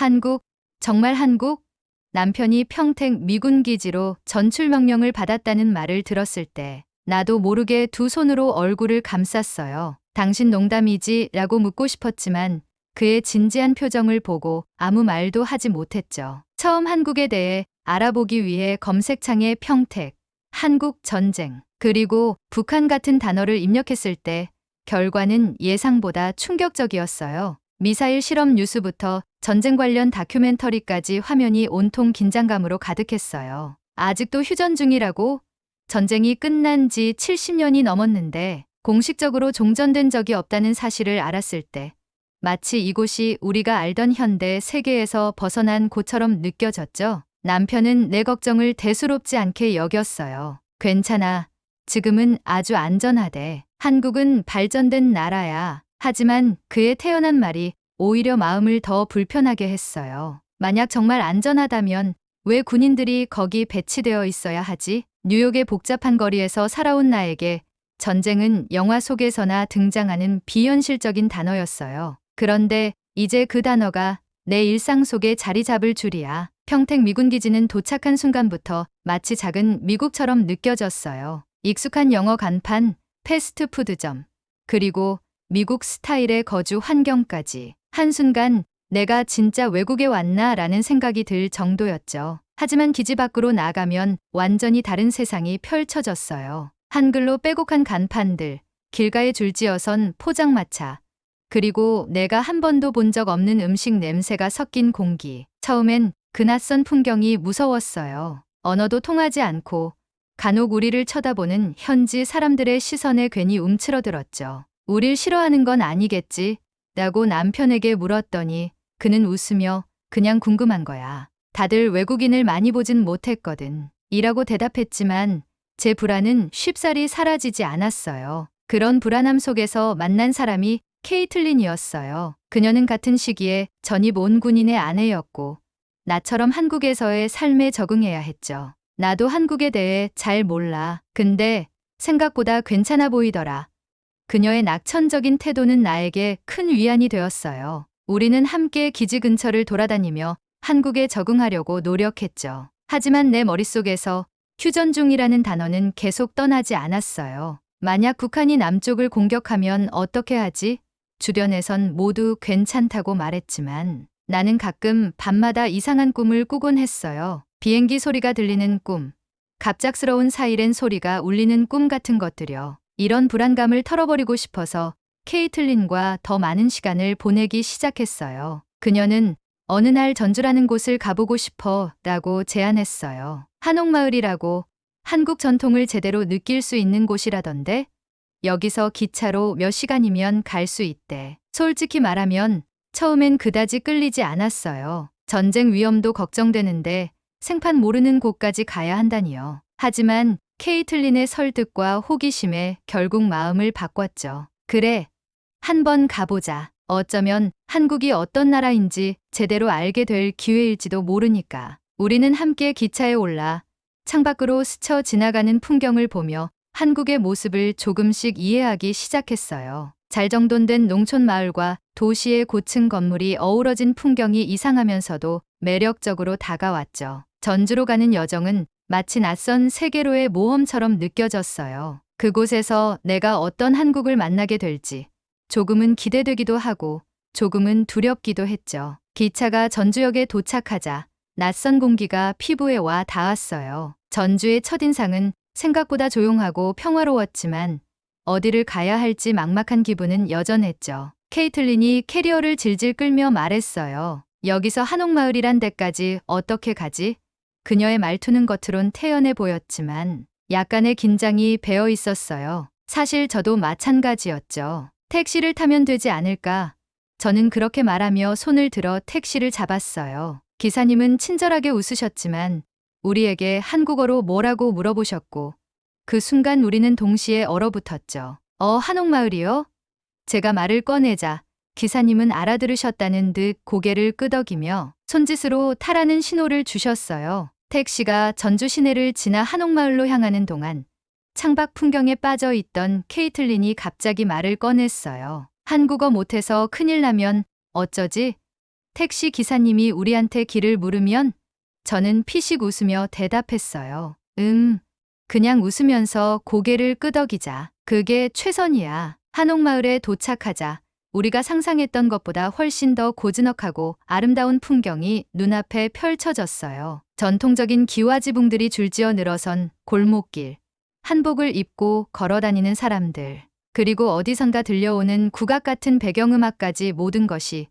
한국? 정말 한국? 남편이 평택 미군 기지로 전출 명령을 받았다는 말을 들었을 때 나도 모르게 두 손으로 얼굴을 감쌌어요. 당신 농담이지? 라고 묻고 싶었지만 그의 진지한 표정을 보고 아무 말도 하지 못했죠. 처음 한국에 대해 알아보기 위해 검색창에 평택, 한국 전쟁, 그리고 북한 같은 단어를 입력했을 때 결과는 예상보다 충격적이었어요. 미사일 실험 뉴스부터 전쟁 관련 다큐멘터리까지 화면이 온통 긴장감으로 가득했어요. 아직도 휴전 중이라고? 전쟁이 끝난 지 70년이 넘었는데 공식적으로 종전된 적이 없다는 사실을 알았을 때 마치 이곳이 우리가 알던 현대 세계에서 벗어난 곳처럼 느껴졌죠. 남편은 내 걱정을 대수롭지 않게 여겼어요. 괜찮아. 지금은 아주 안전하대. 한국은 발전된 나라야. 하지만 그의 태연한 말이 오히려 마음을 더 불편하게 했어요. 만약 정말 안전하다면 왜 군인들이 거기 배치되어 있어야 하지? 뉴욕의 복잡한 거리에서 살아온 나에게 전쟁은 영화 속에서나 등장하는 비현실적인 단어였어요. 그런데 이제 그 단어가 내 일상 속에 자리 잡을 줄이야. 평택 미군 기지는 도착한 순간부터 마치 작은 미국처럼 느껴졌어요. 익숙한 영어 간판, 패스트푸드점, 그리고 미국 스타일의 거주 환경까지. 한순간 내가 진짜 외국에 왔나 라는 생각이 들 정도였죠. 하지만 기지 밖으로 나가면 완전히 다른 세상이 펼쳐졌어요. 한글로 빼곡한 간판들, 길가에 줄지어선 포장마차, 그리고 내가 한 번도 본 적 없는 음식 냄새가 섞인 공기. 처음엔 그 낯선 풍경이 무서웠어요. 언어도 통하지 않고 간혹 우리를 쳐다보는 현지 사람들의 시선에 괜히 움츠러들었죠. 우릴 싫어하는 건 아니겠지? 라고 남편에게 물었더니 그는 웃으며 그냥 궁금한 거야. 다들 외국인을 많이 보진 못했거든. 이라고 대답했지만 제 불안은 쉽사리 사라지지 않았어요. 그런 불안함 속에서 만난 사람이 케이틀린이었어요. 그녀는 같은 시기에 전입 온 군인의 아내였고 나처럼 한국에서의 삶에 적응해야 했죠. 나도 한국에 대해 잘 몰라. 근데 생각보다 괜찮아 보이더라. 그녀의 낙천적인 태도는 나에게 큰 위안이 되었어요. 우리는 함께 기지 근처를 돌아다니며 한국에 적응하려고 노력했죠. 하지만 내 머릿속에서 휴전 중이라는 단어는 계속 떠나지 않았어요. 만약 북한이 남쪽을 공격하면 어떻게 하지? 주변에선 모두 괜찮다고 말했지만 나는 가끔 밤마다 이상한 꿈을 꾸곤 했어요. 비행기 소리가 들리는 꿈, 갑작스러운 사이렌 소리가 울리는 꿈 같은 것들요. 이런 불안감을 털어버리고 싶어서 케이틀린과 더 많은 시간을 보내기 시작했어요. 그녀는 어느 날 전주라는 곳을 가보고 싶어 라고 제안했어요. 한옥마을이라고 한국 전통을 제대로 느낄 수 있는 곳이라던데 여기서 기차로 몇 시간이면 갈 수 있대. 솔직히 말하면 처음엔 그다지 끌리지 않았어요. 전쟁 위험도 걱정되는데 생판 모르는 곳까지 가야 한다니요. 하지만 케이틀린의 설득과 호기심에 결국 마음을 바꿨죠. 그래, 한번 가보자. 어쩌면 한국이 어떤 나라인지 제대로 알게 될 기회일지도 모르니까. 우리는 함께 기차에 올라 창밖으로 스쳐 지나가는 풍경을 보며 한국의 모습을 조금씩 이해하기 시작했어요. 잘 정돈된 농촌 마을과 도시의 고층 건물이 어우러진 풍경이 이상하면서도 매력적으로 다가왔죠. 전주로 가는 여정은 마치 낯선 세계로의 모험처럼 느껴졌어요. 그곳에서 내가 어떤 한국을 만나게 될지 조금은 기대되기도 하고 조금은 두렵기도 했죠. 기차가 전주역에 도착하자 낯선 공기가 피부에 와 닿았어요. 전주의 첫인상은 생각보다 조용하고 평화로웠지만 어디를 가야 할지 막막한 기분은 여전했죠. 케이틀린이 캐리어를 질질 끌며 말했어요. 여기서 한옥마을이란 데까지 어떻게 가지? 그녀의 말투는 겉으론 태연해 보였지만 약간의 긴장이 배어 있었어요. 사실 저도 마찬가지였죠. 택시를 타면 되지 않을까? 저는 그렇게 말하며 손을 들어 택시를 잡았어요. 기사님은 친절하게 웃으셨지만 우리에게 한국어로 뭐라고 물어보셨고 그 순간 우리는 동시에 얼어붙었죠. 한옥마을이요? 제가 말을 꺼내자 기사님은 알아들으셨다는 듯 고개를 끄덕이며 손짓으로 타라는 신호를 주셨어요. 택시가 전주 시내를 지나 한옥마을로 향하는 동안 창밖 풍경에 빠져 있던 케이틀린이 갑자기 말을 꺼냈어요. 한국어 못해서 큰일 나면 어쩌지? 택시 기사님이 우리한테 길을 물으면 저는 피식 웃으며 대답했어요. 그냥 웃으면서 고개를 끄덕이자. 그게 최선이야. 한옥마을에 도착하자 우리가 상상했던 것보다 훨씬 더 고즈넉하고 아름다운 풍경이 눈앞에 펼쳐졌어요. 전통적인 기와지붕들이 줄지어 늘어선 골목길, 한복을 입고 걸어다니는 사람들, 그리고 어디선가 들려오는 국악 같은 배경음악까지 모든 것이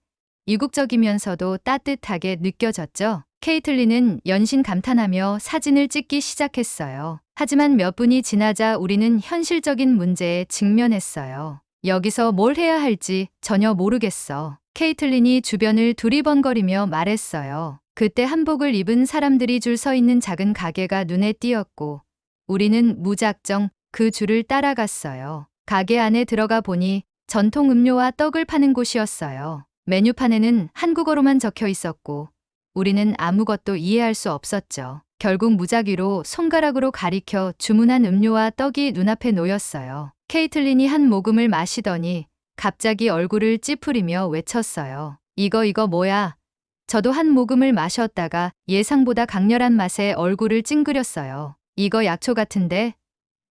이국적이면서도 따뜻하게 느껴졌죠. 케이틀린은 연신 감탄하며 사진을 찍기 시작했어요. 하지만 몇 분이 지나자 우리는 현실적인 문제에 직면했어요. 여기서 뭘 해야 할지 전혀 모르겠어. 케이틀린이 주변을 두리번거리며 말했어요. 그때 한복을 입은 사람들이 줄 서 있는 작은 가게가 눈에 띄었고 우리는 무작정 그 줄을 따라갔어요. 가게 안에 들어가 보니 전통 음료와 떡을 파는 곳이었어요. 메뉴판에는 한국어로만 적혀 있었고 우리는 아무것도 이해할 수 없었죠. 결국 무작위로 손가락으로 가리켜 주문한 음료와 떡이 눈앞에 놓였어요. 케이틀린이 한 모금을 마시더니 갑자기 얼굴을 찌푸리며 외쳤어요. 이거 뭐야? 저도 한 모금을 마셨다가 예상보다 강렬한 맛에 얼굴을 찡그렸어요. 이거 약초 같은데?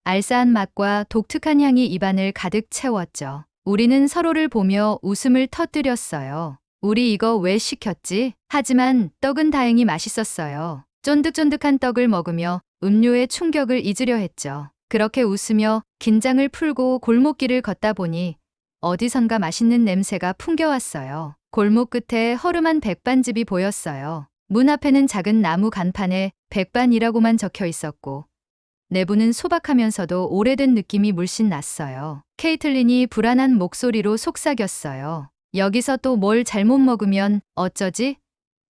알싸한 맛과 독특한 향이 입안을 가득 채웠죠. 우리는 서로를 보며 웃음을 터뜨렸어요. 우리 이거 왜 시켰지? 하지만 떡은 다행히 맛있었어요. 쫀득쫀득한 떡을 먹으며 음료의 충격을 잊으려 했죠. 그렇게 웃으며 긴장을 풀고 골목길을 걷다 보니 어디선가 맛있는 냄새가 풍겨왔어요. 골목 끝에 허름한 백반집이 보였어요. 문 앞에는 작은 나무 간판에 백반이라고만 적혀 있었고 내부는 소박하면서도 오래된 느낌이 물씬 났어요. 케이틀린이 불안한 목소리로 속삭였어요. 여기서 또 뭘 잘못 먹으면 어쩌지?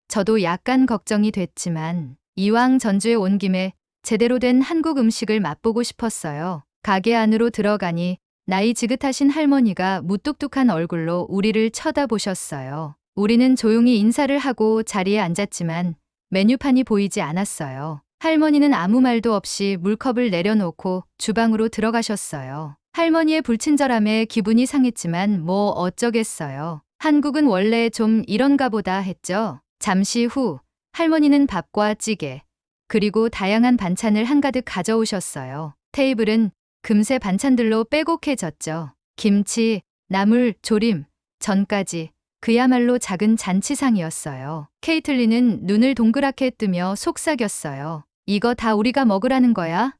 저도 약간 걱정이 됐지만 이왕 전주에 온 김에 제대로 된 한국 음식을 맛보고 싶었어요. 가게 안으로 들어가니 나이 지긋하신 할머니가 무뚝뚝한 얼굴로 우리를 쳐다보셨어요. 우리는 조용히 인사를 하고 자리에 앉았지만 메뉴판이 보이지 않았어요. 할머니는 아무 말도 없이 물컵을 내려놓고 주방으로 들어가셨어요. 할머니의 불친절함에 기분이 상했지만 뭐 어쩌겠어요. 한국은 원래 좀 이런가 보다 했죠. 잠시 후 할머니는 밥과 찌개, 그리고 다양한 반찬을 한가득 가져오셨어요. 테이블은 금세 반찬들로 빼곡해졌죠. 김치, 나물, 조림, 전까지 그야말로 작은 잔치상이었어요. 케이틀린은 눈을 동그랗게 뜨며 속삭였어요. 이거 다 우리가 먹으라는 거야?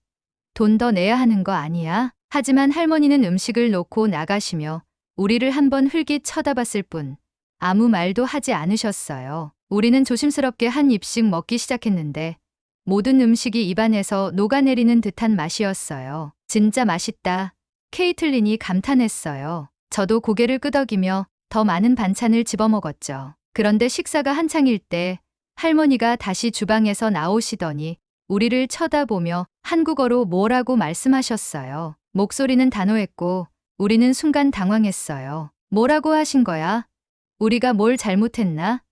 돈 더 내야 하는 거 아니야? 하지만 할머니는 음식을 놓고 나가시며 우리를 한번 흘깃 쳐다봤을 뿐 아무 말도 하지 않으셨어요. 우리는 조심스럽게 한 입씩 먹기 시작했는데 모든 음식이 입안에서 녹아내리는 듯한 맛이었어요. 진짜 맛있다. 케이틀린이 감탄했어요. 저도 고개를 끄덕이며 더 많은 반찬을 집어먹었죠. 그런데 식사가 한창일 때 할머니가 다시 주방에서 나오시더니 우리를 쳐다보며 한국어로 뭐라고 말씀하셨어요. 목소리는 단호했고 우리는 순간 당황했어요. 뭐라고 하신 거야? 우리가 뭘 잘못했나?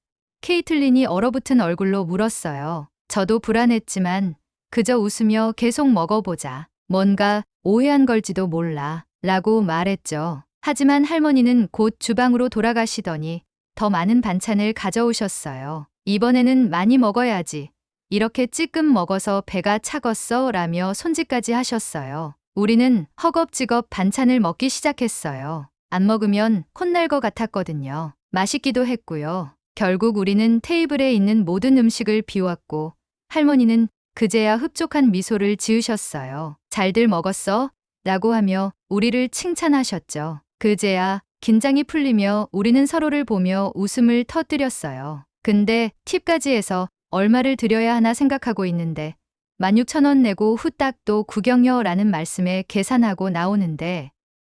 케이틀린이 얼어붙은 얼굴로 물었어요. 저도 불안했지만 그저 웃으며 계속 먹어보자. 뭔가 오해한 걸지도 몰라 라고 말했죠. 하지만 할머니는 곧 주방으로 돌아가시더니 더 많은 반찬을 가져오셨어요. 이번에는 많이 먹어야지. 이렇게 찔끔 먹어서 배가 차겄어 라며 손짓까지 하셨어요. 우리는 허겁지겁 반찬을 먹기 시작했어요. 안 먹으면 혼날 것 같았거든요. 맛있기도 했고요. 결국 우리는 테이블에 있는 모든 음식을 비웠고 할머니는 그제야 흡족한 미소를 지으셨어요. 잘들 먹었어? 라고 하며 우리를 칭찬하셨죠. 그제야 긴장이 풀리며 우리는 서로를 보며 웃음을 터뜨렸어요. 근데 팁까지 해서 얼마를 드려야 하나 생각하고 있는데 16,000원 내고 후딱 또 구경요 라는 말씀에 계산하고 나오는데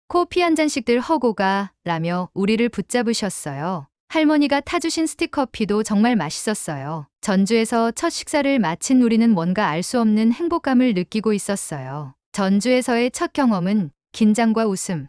코피 한 잔씩들 허고가 라며 우리를 붙잡으셨어요. 할머니가 타주신 스틱커피도 정말 맛있었어요. 전주에서 첫 식사를 마친 우리는 뭔가 알 수 없는 행복감을 느끼고 있었어요. 전주에서의 첫 경험은 긴장과 웃음,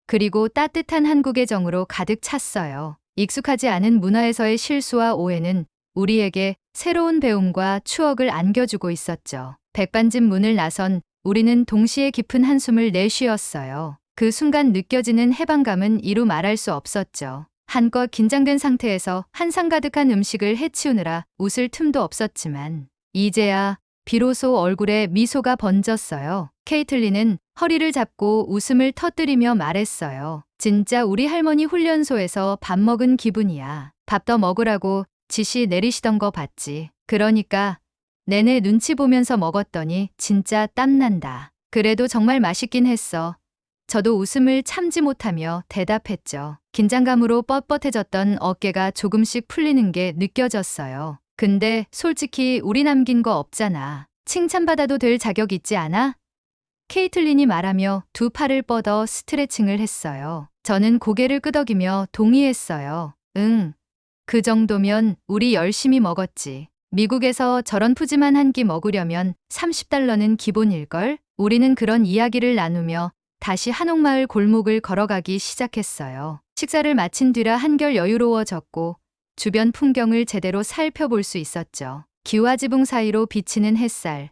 그리고 따뜻한 한국의 정으로 가득 찼어요. 익숙하지 않은 문화에서의 실수와 오해는 우리에게 새로운 배움과 추억을 안겨주고 있었죠. 백반집 문을 나선 우리는 동시에 깊은 한숨을 내쉬었어요. 그 순간 느껴지는 해방감은 이루 말할 수 없었죠. 한껏 긴장된 상태에서 한상 가득한 음식을 해치우느라 웃을 틈도 없었지만 이제야 비로소 얼굴에 미소가 번졌어요. 케이틀린은 허리를 잡고 웃음을 터뜨리며 말했어요. 진짜 우리 할머니 훈련소에서 밥 먹은 기분이야. 밥 더 먹으라고 지시 내리시던 거 봤지. 그러니까 내내 눈치 보면서 먹었더니 진짜 땀난다. 그래도 정말 맛있긴 했어. 저도 웃음을 참지 못하며 대답했죠. 긴장감으로 뻣뻣해졌던 어깨가 조금씩 풀리는 게 느껴졌어요. 근데 솔직히 우리 남긴 거 없잖아. 칭찬받아도 될 자격 있지 않아? 케이틀린이 말하며 두 팔을 뻗어 스트레칭을 했어요. 저는 고개를 끄덕이며 동의했어요. 응. 그 정도면 우리 열심히 먹었지. 미국에서 저런 푸짐한 한 끼 먹으려면 $30는 기본일걸? 우리는 그런 이야기를 나누며 다시 한옥마을 골목을 걸어가기 시작했어요. 식사를 마친 뒤라 한결 여유로워졌고 주변 풍경을 제대로 살펴볼 수 있었죠. 기와 지붕 사이로 비치는 햇살,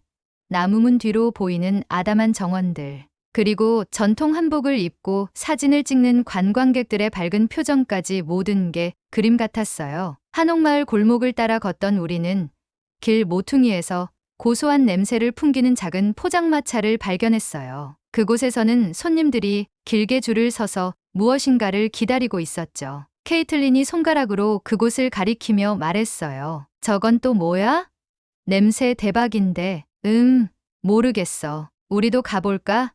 나무문 뒤로 보이는 아담한 정원들, 그리고 전통 한복을 입고 사진을 찍는 관광객들의 밝은 표정까지 모든 게 그림 같았어요. 한옥마을 골목을 따라 걷던 우리는 길 모퉁이에서 고소한 냄새를 풍기는 작은 포장마차를 발견했어요. 그곳에서는 손님들이 길게 줄을 서서 무엇인가를 기다리고 있었죠. 케이틀린이 손가락으로 그곳을 가리키며 말했어요. 저건 또 뭐야? 냄새 대박인데. 모르겠어. 우리도 가볼까?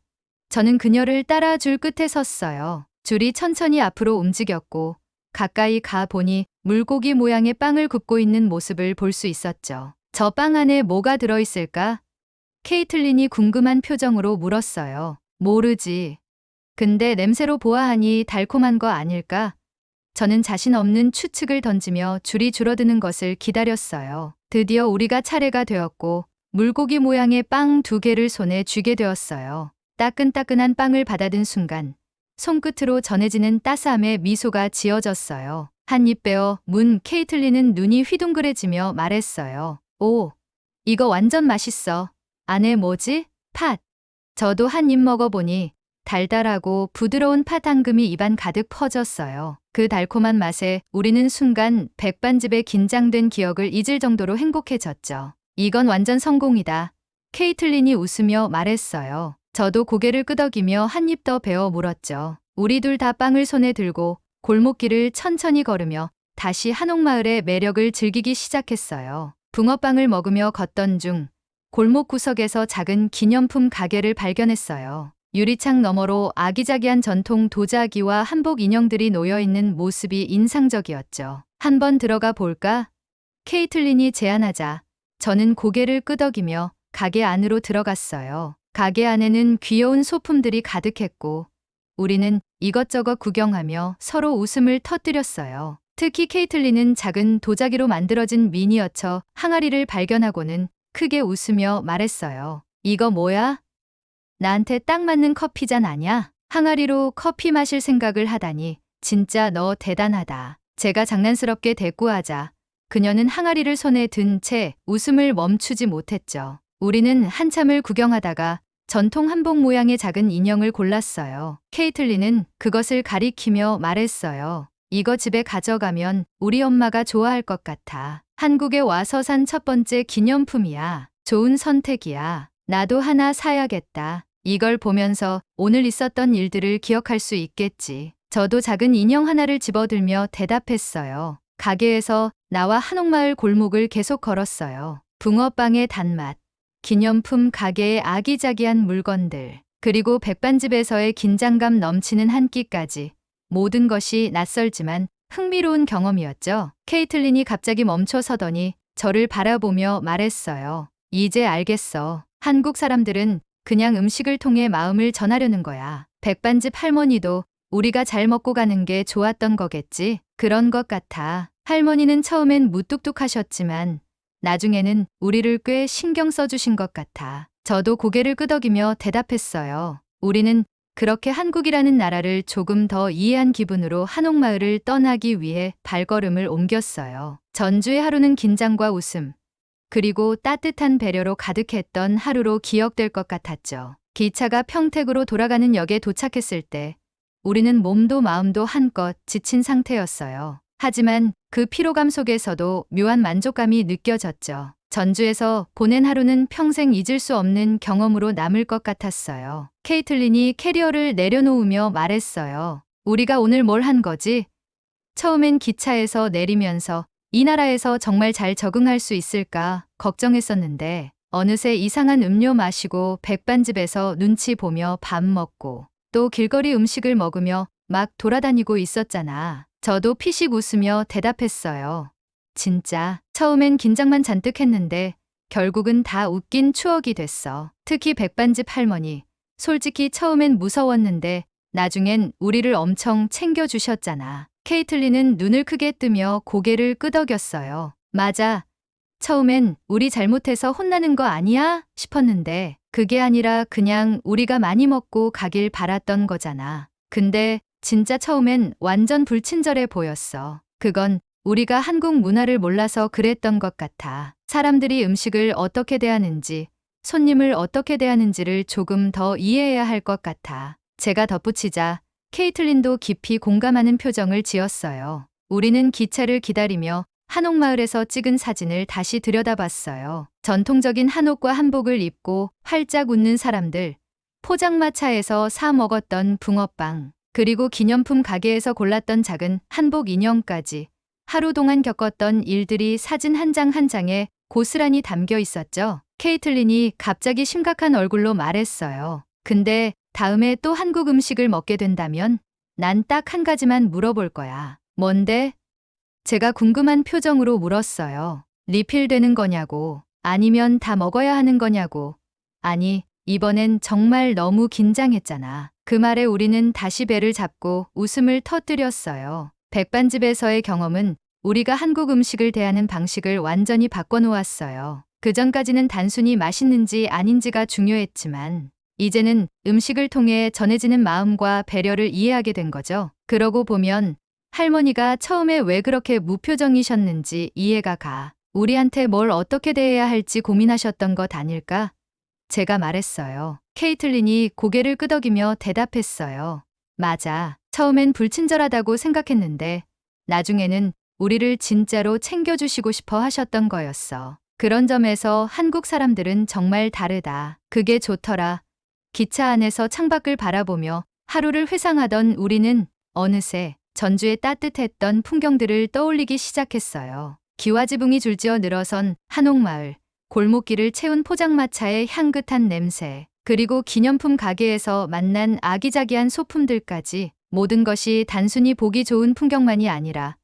저는 그녀를 따라 줄 끝에 섰어요. 줄이 천천히 앞으로 움직였고 가까이 가 보니 물고기 모양의 빵을 굽고 있는 모습을 볼 수 있었죠. 저 빵 안에 뭐가 들어있을까? 케이틀린이 궁금한 표정으로 물었어요. 모르지. 근데 냄새로 보아하니 달콤한 거 아닐까? 저는 자신 없는 추측을 던지며 줄이 줄어드는 것을 기다렸어요. 드디어 우리가 차례가 되었고 물고기 모양의 빵 2개를 손에 쥐게 되었어요. 따끈따끈한 빵을 받아든 순간 손끝으로 전해지는 따스함에 미소가 지어졌어요. 한 입 베어 문 케이틀린은 눈이 휘둥그레지며 말했어요. 오, 이거 완전 맛있어. 안에 뭐지? 팥. 저도 한 입 먹어보니 달달하고 부드러운 팥 앙금이 입안 가득 퍼졌어요. 그 달콤한 맛에 우리는 순간 백반집의 긴장된 기억을 잊을 정도로 행복해졌죠. 이건 완전 성공이다. 케이틀린이 웃으며 말했어요. 저도 고개를 끄덕이며 한 입 더 베어 물었죠. 우리 둘 다 빵을 손에 들고 골목길을 천천히 걸으며 다시 한옥마을의 매력을 즐기기 시작했어요. 붕어빵을 먹으며 걷던 중 골목 구석에서 작은 기념품 가게를 발견했어요. 유리창 너머로 아기자기한 전통 도자기와 한복 인형들이 놓여있는 모습이 인상적이었죠. 한번 들어가 볼까? 케이틀린이 제안하자 저는 고개를 끄덕이며 가게 안으로 들어갔어요. 가게 안에는 귀여운 소품들이 가득했고 우리는 이것저것 구경하며 서로 웃음을 터뜨렸어요. 특히 케이틀린은 작은 도자기로 만들어진 미니어처 항아리를 발견하고는 크게 웃으며 말했어요. 이거 뭐야? 나한테 딱 맞는 커피잔 아냐? 항아리로 커피 마실 생각을 하다니 진짜 너 대단하다. 제가 장난스럽게 대꾸하자 그녀는 항아리를 손에 든 채 웃음을 멈추지 못했죠. 우리는 한참을 구경하다가 전통 한복 모양의 작은 인형을 골랐어요. 케이틀린은 그것을 가리키며 말했어요. 이거 집에 가져가면 우리 엄마가 좋아할 것 같아. 한국에 와서 산 첫 번째 기념품이야. 좋은 선택이야. 나도 하나 사야겠다. 이걸 보면서 오늘 있었던 일들을 기억할 수 있겠지. 저도 작은 인형 하나를 집어들며 대답했어요. 가게에서 나와 한옥마을 골목을 계속 걸었어요. 붕어빵의 단맛, 기념품 가게의 아기자기한 물건들, 그리고 백반집에서의 긴장감 넘치는 한 끼까지 모든 것이 낯설지만 흥미로운 경험이었죠. 케이틀린이 갑자기 멈춰 서더니 저를 바라보며 말했어요. 이제 알겠어. 한국 사람들은 그냥 음식을 통해 마음을 전하려는 거야. 백반집 할머니도 우리가 잘 먹고 가는 게 좋았던 거겠지? 그런 것 같아. 할머니는 처음엔 무뚝뚝하셨지만 나중에는 우리를 꽤 신경 써주신 것 같아. 저도 고개를 끄덕이며 대답했어요. 우리는 그렇게 한국이라는 나라를 조금 더 이해한 기분으로 한옥마을을 떠나기 위해 발걸음을 옮겼어요. 전주의 하루는 긴장과 웃음, 그리고 따뜻한 배려로 가득했던 하루로 기억될 것 같았죠. 기차가 평택으로 돌아가는 역에 도착했을 때 우리는 몸도 마음도 한껏 지친 상태였어요. 하지만 그 피로감 속에서도 묘한 만족감이 느껴졌죠. 전주에서 보낸 하루는 평생 잊을 수 없는 경험으로 남을 것 같았어요. 케이틀린이 캐리어를 내려놓으며 말했어요. 우리가 오늘 뭘 한 거지? 처음엔 기차에서 내리면서 이 나라에서 정말 잘 적응할 수 있을까 걱정했었는데 어느새 이상한 음료 마시고 백반집에서 눈치 보며 밥 먹고 또 길거리 음식을 먹으며 막 돌아다니고 있었잖아. 저도 피식 웃으며 대답했어요. 진짜 처음엔 긴장만 잔뜩 했는데 결국은 다 웃긴 추억이 됐어. 특히 백반집 할머니. 솔직히 처음엔 무서웠는데 나중엔 우리를 엄청 챙겨주셨잖아. 케이틀린은 눈을 크게 뜨며 고개를 끄덕였어요. 맞아. 처음엔 우리 잘못해서 혼나는 거 아니야? 싶었는데 그게 아니라 그냥 우리가 많이 먹고 가길 바랐던 거잖아. 근데 진짜 처음엔 완전 불친절해 보였어. 그건 우리가 한국 문화를 몰라서 그랬던 것 같아. 사람들이 음식을 어떻게 대하는지, 손님을 어떻게 대하는지를 조금 더 이해해야 할 것 같아. 제가 덧붙이자 케이틀린도 깊이 공감하는 표정을 지었어요. 우리는 기차를 기다리며 한옥마을에서 찍은 사진을 다시 들여다봤어요. 전통적인 한옥과 한복을 입고 활짝 웃는 사람들, 포장마차에서 사 먹었던 붕어빵, 그리고 기념품 가게에서 골랐던 작은 한복 인형까지 하루 동안 겪었던 일들이 사진 한 장 한 장에 고스란히 담겨 있었죠. 케이틀린이 갑자기 심각한 얼굴로 말했어요. 근데 다음에 또 한국 음식을 먹게 된다면 난 딱 한 가지만 물어볼 거야. 뭔데? 제가 궁금한 표정으로 물었어요. 리필되는 거냐고, 아니면 다 먹어야 하는 거냐고. 아니, 이번엔 정말 너무 긴장했잖아. 그 말에 우리는 다시 배를 잡고 웃음을 터뜨렸어요. 백반집에서의 경험은 우리가 한국 음식을 대하는 방식을 완전히 바꿔놓았어요. 그전까지는 단순히 맛있는지 아닌지가 중요했지만 이제는 음식을 통해 전해지는 마음과 배려를 이해하게 된 거죠. 그러고 보면 할머니가 처음에 왜 그렇게 무표정이셨는지 이해가 가. 우리한테 뭘 어떻게 대해야 할지 고민하셨던 것 아닐까? 제가 말했어요. 케이틀린이 고개를 끄덕이며 대답했어요. 맞아. 처음엔 불친절하다고 생각했는데 나중에는 우리를 진짜로 챙겨주시고 싶어 하셨던 거였어. 그런 점에서 한국 사람들은 정말 다르다. 그게 좋더라. 기차 안에서 창밖을 바라보며 하루를 회상하던 우리는 어느새 전주의 따뜻했던 풍경들을 떠올리기 시작했어요. 기와지붕이 줄지어 늘어선 한옥마을, 골목길을 채운 포장마차의 향긋한 냄새, 그리고 기념품 가게에서 만난 아기자기한 소품들까지 모든 것이 단순히 보기 좋은 풍경만이 아니라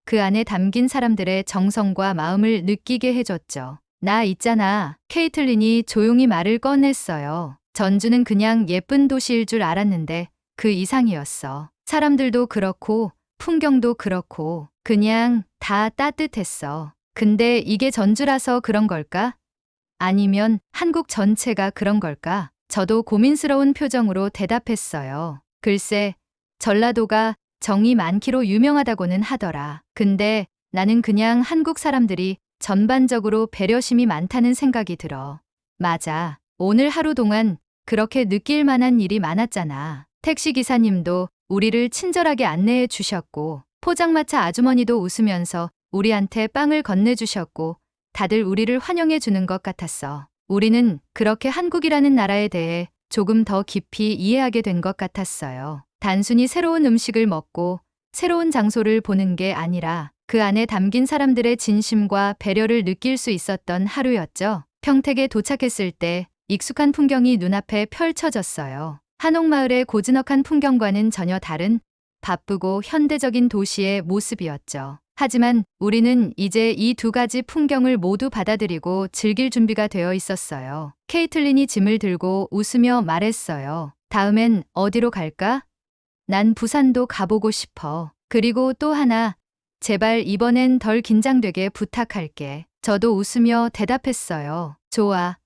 그 안에 담긴 사람들의 정성과 마음을 느끼게 해줬죠. 나 있잖아. 케이틀린이 조용히 말을 꺼냈어요. 전주는 그냥 예쁜 도시일 줄 알았는데 그 이상이었어. 사람들도 그렇고 풍경도 그렇고 그냥 다 따뜻했어. 근데 이게 전주라서 그런 걸까? 아니면 한국 전체가 그런 걸까? 저도 고민스러운 표정으로 대답했어요. 글쎄, 전라도가 정이 많기로 유명하다고는 하더라. 근데 나는 그냥 한국 사람들이 전반적으로 배려심이 많다는 생각이 들어. 맞아. 오늘 하루 동안 그렇게 느낄 만한 일이 많았잖아. 택시기사님도 우리를 친절하게 안내해 주셨고, 포장마차 아주머니도 웃으면서 우리한테 빵을 건네주셨고, 다들 우리를 환영해 주는 것 같았어. 우리는 그렇게 한국이라는 나라에 대해 조금 더 깊이 이해하게 된 것 같았어요. 단순히 새로운 음식을 먹고 새로운 장소를 보는 게 아니라 그 안에 담긴 사람들의 진심과 배려를 느낄 수 있었던 하루였죠. 평택에 도착했을 때 익숙한 풍경이 눈앞에 펼쳐졌어요. 한옥마을의 고즈넉한 풍경과는 전혀 다른 바쁘고 현대적인 도시의 모습이었죠. 하지만 우리는 이제 이 두 가지 풍경을 모두 받아들이고 즐길 준비가 되어 있었어요. 케이틀린이 짐을 들고 웃으며 말했어요. 다음엔 어디로 갈까? 난 부산도 가보고 싶어. 그리고 또 하나, 제발 이번엔 덜 긴장되게 부탁할게. 저도 웃으며 대답했어요. 좋아.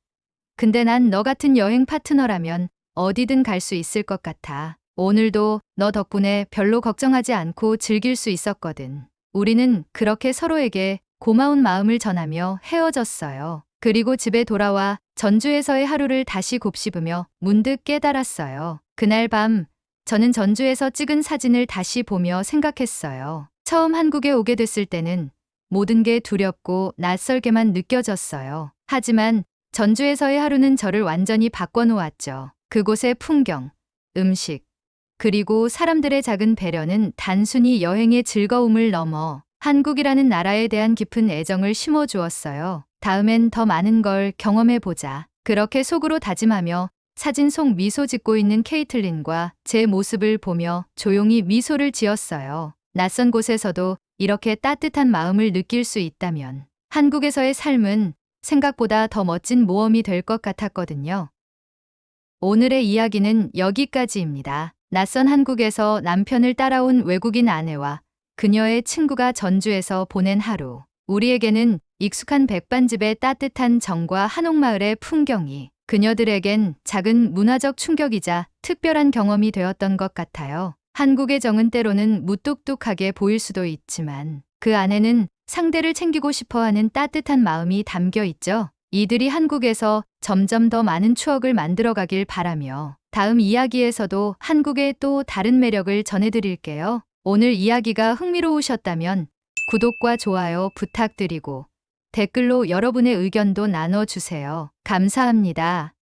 근데 난 너 같은 여행 파트너라면 어디든 갈 수 있을 것 같아. 오늘도 너 덕분에 별로 걱정하지 않고 즐길 수 있었거든. 우리는 그렇게 서로에게 고마운 마음을 전하며 헤어졌어요. 그리고 집에 돌아와 전주에서의 하루를 다시 곱씹으며 문득 깨달았어요. 그날 밤 저는 전주에서 찍은 사진을 다시 보며 생각했어요. 처음 한국에 오게 됐을 때는 모든 게 두렵고 낯설게만 느껴졌어요. 하지만 전주에서의 하루는 저를 완전히 바꿔놓았죠. 그곳의 풍경, 음식, 그리고 사람들의 작은 배려는 단순히 여행의 즐거움을 넘어 한국이라는 나라에 대한 깊은 애정을 심어주었어요. 다음엔 더 많은 걸 경험해보자. 그렇게 속으로 다짐하며 사진 속 미소 짓고 있는 케이틀린과 제 모습을 보며 조용히 미소를 지었어요. 낯선 곳에서도 이렇게 따뜻한 마음을 느낄 수 있다면 한국에서의 삶은 생각보다 더 멋진 모험이 될 것 같았거든요. 오늘의 이야기는 여기까지입니다. 낯선 한국에서 남편을 따라온 외국인 아내와 그녀의 친구가 전주에서 보낸 하루. 우리에게는 익숙한 백반집의 따뜻한 정과 한옥마을의 풍경이 그녀들에겐 작은 문화적 충격이자 특별한 경험이 되었던 것 같아요. 한국의 정은 때로는 무뚝뚝하게 보일 수도 있지만 그 안에는 상대를 챙기고 싶어하는 따뜻한 마음이 담겨 있죠. 이들이 한국에서 점점 더 많은 추억을 만들어가길 바라며 다음 이야기에서도 한국의 또 다른 매력을 전해드릴게요. 오늘 이야기가 흥미로우셨다면 구독과 좋아요 부탁드리고 댓글로 여러분의 의견도 나눠주세요. 감사합니다.